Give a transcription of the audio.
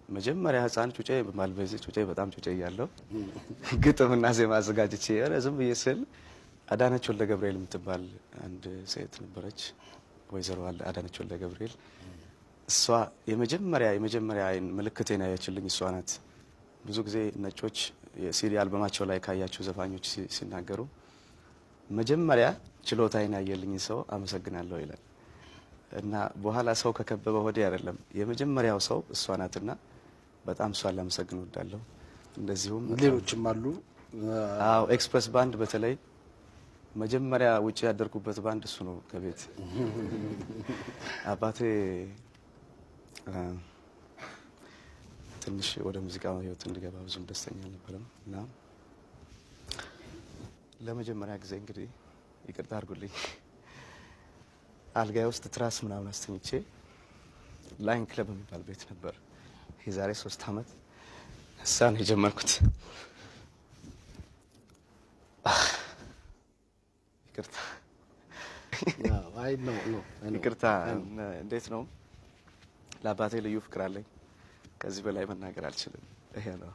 መጀመሪያ ህፃን ጩጬ በማልበዝ ጩጬ በጣም ጩጬ እያለሁ ግጥምና ዜማ አዘጋጅቼ ዝም ብዬ ስል አዳነች ወልደ ገብርኤል የምትባል አንድ ሴት ነበረች። ወይዘሮ አዳነች ወልደ ገብርኤል እሷ የመጀመሪያ አይን ምልክቴን ያየችልኝ እሷ ናት። ብዙ ጊዜ ነጮች የሲዲ አልበማቸው ላይ ካያችሁ ዘፋኞች ሲናገሩ መጀመሪያ ችሎታዬን ያየልኝ ሰው አመሰግናለሁ ይላል እና በኋላ ሰው ከከበበ ወዲህ አይደለም የመጀመሪያው ሰው እሷ ናትና በጣም እሷን ላመሰግን እወዳለሁ። እንደዚሁም ሌሎችም አሉ። አዎ ኤክስፕረስ ባንድ በተለይ መጀመሪያ ውጪ ያደርኩበት ባንድ እሱ ነው። ከቤት አባቴ ትንሽ ወደ ሙዚቃው ህይወት እንድገባ ብዙም ደስተኛ አልነበረም እና ለመጀመሪያ ጊዜ እንግዲህ ይቅርታ አድርጉልኝ አልጋዬ ውስጥ ትራስ ምናምን አስተኝቼ ላይን ክለብ የሚባል ቤት ነበር የዛሬ 3 አመት እሳን የጀመርኩት። ይቅርታ አይ ነው ይቅርታ። እንዴት ነው? ለአባቴ ልዩ ፍቅር አለኝ። ከዚህ በላይ መናገር አልችልም። ይሄ ነው።